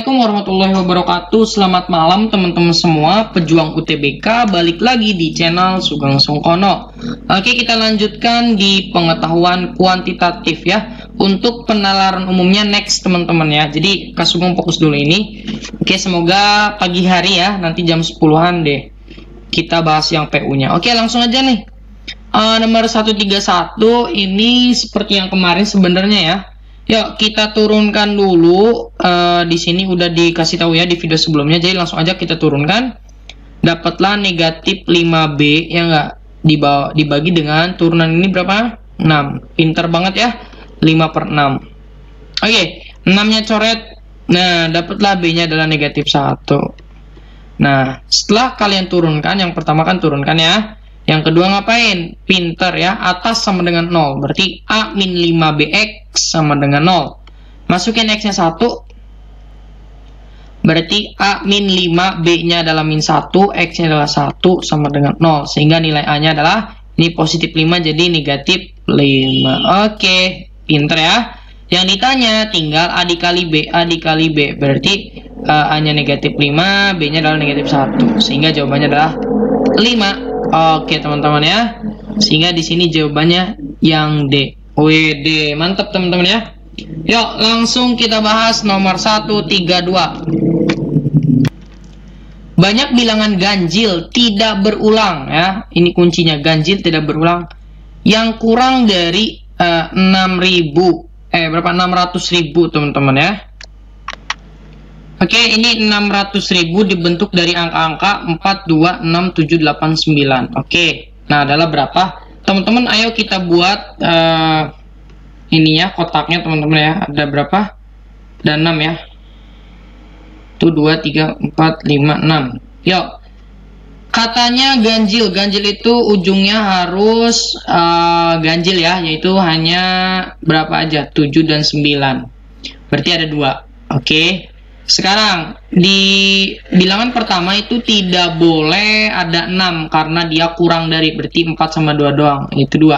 Assalamualaikum warahmatullahi wabarakatuh. Selamat malam teman-teman semua, pejuang UTBK, balik lagi di channel Sugeng Sungkono. Oke, kita lanjutkan di pengetahuan kuantitatif ya. Untuk penalaran umumnya next teman-teman ya. Jadi Kak Sugeng fokus dulu ini. Oke, semoga pagi hari ya, nanti jam 10-an deh kita bahas yang PU-nya. Oke, langsung aja nih. Nomor 131 ini seperti yang kemarin sebenarnya ya. Yuk kita turunkan dulu. Di sini udah dikasih tahu ya di video sebelumnya. Jadi langsung aja kita turunkan. Dapatlah negatif 5B ya enggak, dibagi dengan turunan ini berapa? 6. Pinter banget ya. 5/6. Oke, 6-nya coret. Nah, dapatlah B-nya adalah negatif 1. Nah, setelah kalian turunkan, yang pertama kan turunkan ya. Yang kedua ngapain? Pinter ya, atas sama dengan 0. Berarti A min 5BX sama dengan 0. Masukin X-nya 1. Berarti A min 5, B-nya adalah min 1, X-nya adalah 1 sama dengan 0. Sehingga nilai A-nya adalah, ini positif 5 jadi negatif 5. Oke, pinter ya. Yang ditanya tinggal A dikali B, A dikali B. Berarti A-nya negatif 5, B-nya adalah negatif 1. Sehingga jawabannya adalah 5. Oke teman-teman ya, sehingga di sini jawabannya yang D. WD, mantap teman-teman ya. Yuk langsung kita bahas nomor 132. Banyak bilangan ganjil tidak berulang ya. Ini kuncinya, ganjil tidak berulang. Yang kurang dari 600.000 teman-teman ya. Oke, ini 600.000 dibentuk dari angka-angka 4, 2, 6, 7, 8, 9. Oke, nah adalah berapa? Teman-teman, ayo kita buat ini ya, kotaknya teman-teman ya. Ada berapa? Ada 6 ya. Itu 2, 3, 4, 5, 6. Yuk. Katanya ganjil. Ganjil itu ujungnya harus ganjil ya, yaitu hanya berapa aja? 7 dan 9. Berarti ada 2. Oke. Sekarang di bilangan pertama itu tidak boleh ada 6 karena dia kurang dari, berarti 4 sama 2 doang, itu 2.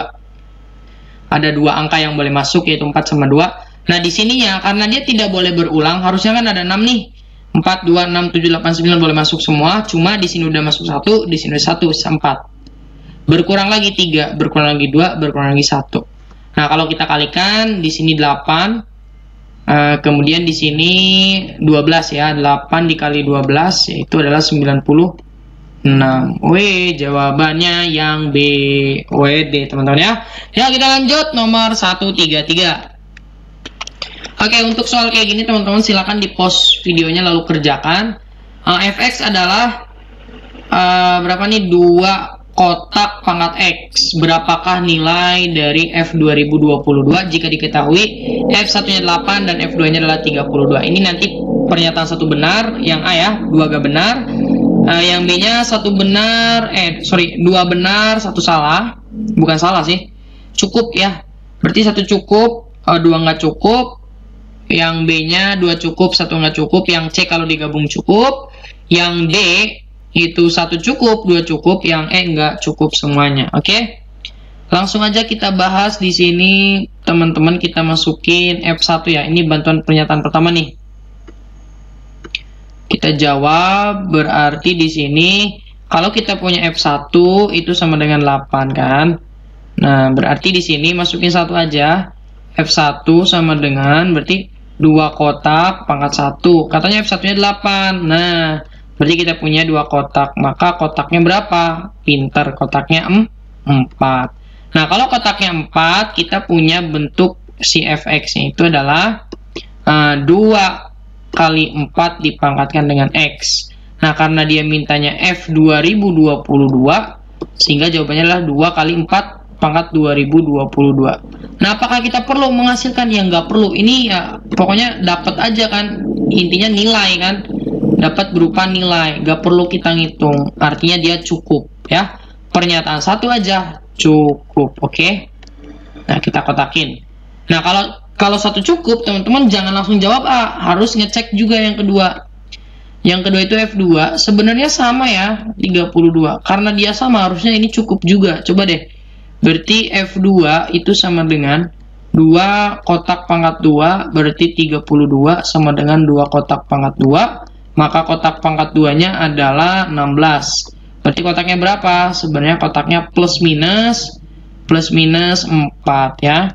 Ada 2 angka yang boleh masuk yaitu 4 sama 2. Nah di sininya karena dia tidak boleh berulang, harusnya kan ada 6 nih. 4, 2, 6, 7, 8, 9 boleh masuk semua, cuma di sini udah masuk 1, di sini 1, 4. Berkurang lagi 3, berkurang lagi 2, berkurang lagi 1. Nah kalau kita kalikan di sini 8. Kemudian di sini 12 ya, 8 dikali 12 yaitu adalah 96. Jawabannya yang B. D teman-teman ya. Ya kita lanjut nomor 133. Oke, untuk soal kayak gini teman-teman silakan di pause videonya lalu kerjakan. Fx adalah berapa nih? 2 kotak pangkat X. Berapakah nilai dari F2022 jika diketahui F1-nya 8 dan F2-nya adalah 32. Ini nanti pernyataan satu benar, yang A ya, 2 gak benar. Yang B-nya 1 benar, 2 benar, 1 salah. Bukan salah sih, cukup ya. Berarti 1 cukup, 2 nggak cukup. Yang B-nya 2 cukup, 1 nggak cukup. Yang C kalau digabung cukup. Yang D itu 1 cukup, 2 cukup, yang E enggak cukup semuanya. Oke. Langsung aja kita bahas di sini teman-teman, kita masukin F1 ya. Ini bantuan pernyataan pertama nih. Kita jawab, berarti di sini kalau kita punya F1 itu sama dengan 8 kan. Nah, berarti di sini masukin 1 aja. F1 sama dengan berarti 2 kotak pangkat 1. Katanya F1-nya 8. Nah, berarti kita punya 2 kotak, maka kotaknya berapa? Pinter, kotaknya 4. Nah, kalau kotaknya 4, kita punya bentuk si Fx-nya itu adalah 2 kali 4 dipangkatkan dengan X. Nah, karena dia mintanya F2022, sehingga jawabannya adalah 2 kali 4 pangkat 2022. Nah, apakah kita perlu menghasilkan? Ya, nggak perlu. Ini ya, pokoknya dapat aja kan. Intinya nilai kan. Dapat berupa nilai, gak perlu kita ngitung, artinya dia cukup ya. Pernyataan 1 aja cukup. Oke. Nah, kita kotakin. Nah, kalau 1 cukup teman-teman jangan langsung jawab A, harus ngecek juga yang kedua. Yang kedua itu F2 sebenarnya sama ya, 32. Karena dia sama harusnya ini cukup juga. Coba deh, berarti F2 itu sama dengan 2 kotak pangkat 2 berarti 32 sama dengan 2 kotak pangkat 2. Maka kotak pangkat 2-nya adalah 16. Berarti kotaknya berapa? Sebenarnya kotaknya plus minus 4 ya.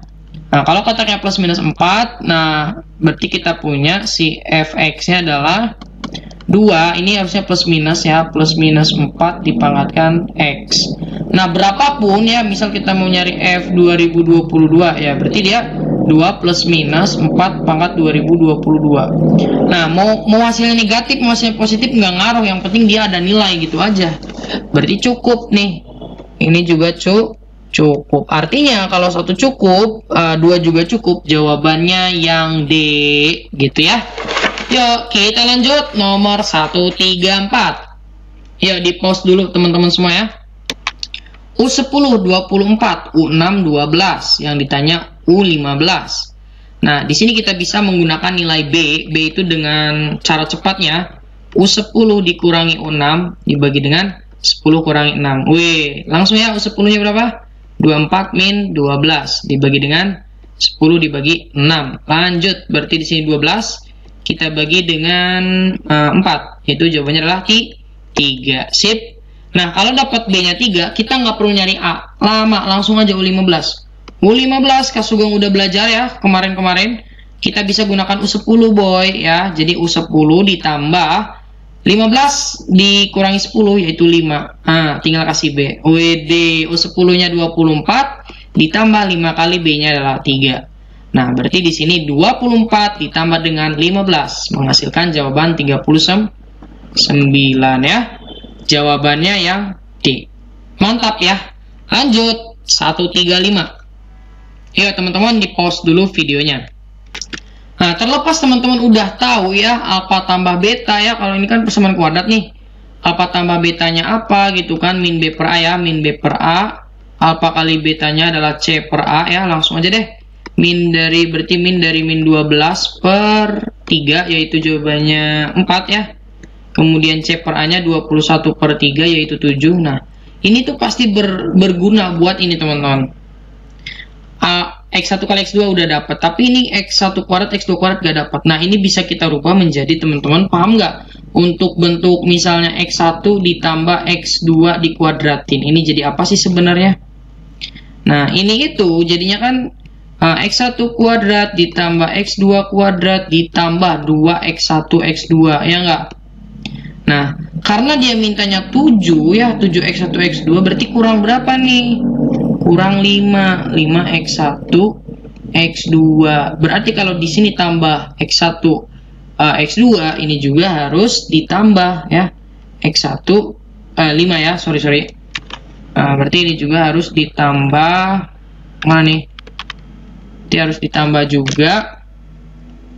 Nah, kalau kotaknya plus minus 4, nah berarti kita punya si fx-nya adalah 2, ini harusnya plus minus ya, plus minus 4 dipangkatkan x. Nah, berapapun ya, misal kita mau nyari f 2022 ya, berarti dia 2 plus minus 4 pangkat 2022. Nah, mau hasilnya negatif, mau hasilnya positif nggak ngaruh, yang penting dia ada nilai gitu aja. Berarti cukup nih. Ini juga cukup. Artinya kalau 1 cukup, 2 juga cukup. Jawabannya yang D gitu ya. Yuk, kita lanjut nomor 134. Yuk, di pause dulu teman-teman semua ya. U10 24, U6 12, yang ditanya U15. Nah, di sini kita bisa menggunakan nilai B. B itu dengan cara cepatnya U10 dikurangi U6 dibagi dengan 10 kurangi 6. Wih, langsung ya U10-nya berapa? 24 min 12 dibagi dengan 10 dibagi 6. Lanjut, berarti di sini 12 kita bagi dengan 4, yaitu jawabannya adalah 3. Sip. Nah, kalau dapat B-nya 3, kita nggak perlu nyari A. Lama, langsung aja U15. U15, Kak Sugeng udah belajar ya kemarin-kemarin. Kita bisa gunakan U10 boy ya. Jadi U10 ditambah 15 dikurangi 10 yaitu 5. Nah, tinggal kasih B. WD U10-nya 24 ditambah 5 kali B-nya adalah 3. Nah, berarti di sini 24 ditambah dengan 15 menghasilkan jawaban 39 ya. Jawabannya yang D. Mantap ya. Lanjut 135. Yuk teman-teman, di pause dulu videonya. Nah, terlepas teman-teman udah tahu ya alfa tambah beta ya, kalau ini kan persamaan kuadrat nih. Alfa tambah betanya apa gitu kan, min B per A ya, min B per A. Alfa kali betanya adalah C per A ya, langsung aja deh. Berarti min dari min 12 per 3 yaitu jawabannya 4 ya. Kemudian C per A nya 21 per 3 yaitu 7. Nah, ini tuh pasti berguna buat ini teman-teman. X1 kali X2 udah dapat, tapi ini X1 kuadrat X2 kuadrat gak dapat. Nah, ini bisa kita rubah menjadi, teman-teman paham nggak? Untuk bentuk misalnya X1 ditambah X2 dikuadratin, ini jadi apa sih sebenarnya? Nah, ini itu jadinya kan X1 kuadrat ditambah X2 kuadrat ditambah 2X1 X2, ya enggak? Nah, karena dia mintanya 7 ya, 7X1 X2 berarti kurang berapa nih? Kurang 5X1 X2. Berarti kalau di sini tambah X1 X2 ini juga harus ditambah ya. X1 5 ya, sorry. Berarti ini juga harus ditambah mana nih? Dia harus ditambah juga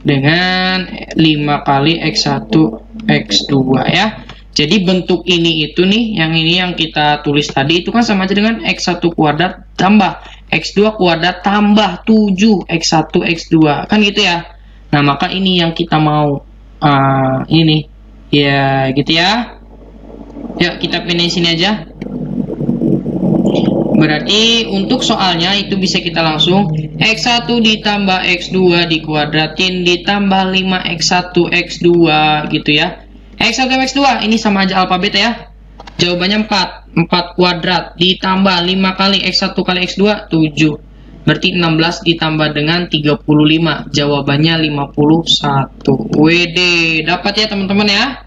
dengan 5 kali X1 X2 ya. Jadi bentuk ini itu nih, yang ini yang kita tulis tadi itu kan sama aja dengan X1 kuadrat tambah X2 kuadrat tambah 7 X1 X2 kan gitu ya. Nah, maka ini yang kita mau ini ya gitu ya. Yuk kita pindahin sini aja. Berarti untuk soalnya itu bisa kita langsung X1 ditambah X2 dikuadratin ditambah 5X1 X2 gitu ya. X1 X2 ini sama aja alfa beta ya. Jawabannya 4 kuadrat ditambah 5 kali X1 kali X2 7. Berarti 16 ditambah dengan 35. Jawabannya 51. WD. Dapat ya teman-teman ya.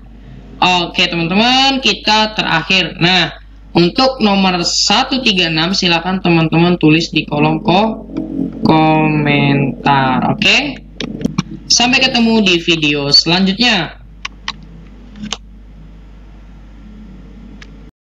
Oke teman-teman, kita terakhir. Nah, untuk nomor 136 silakan teman-teman tulis di kolom komentar. Oke. Sampai ketemu di video selanjutnya.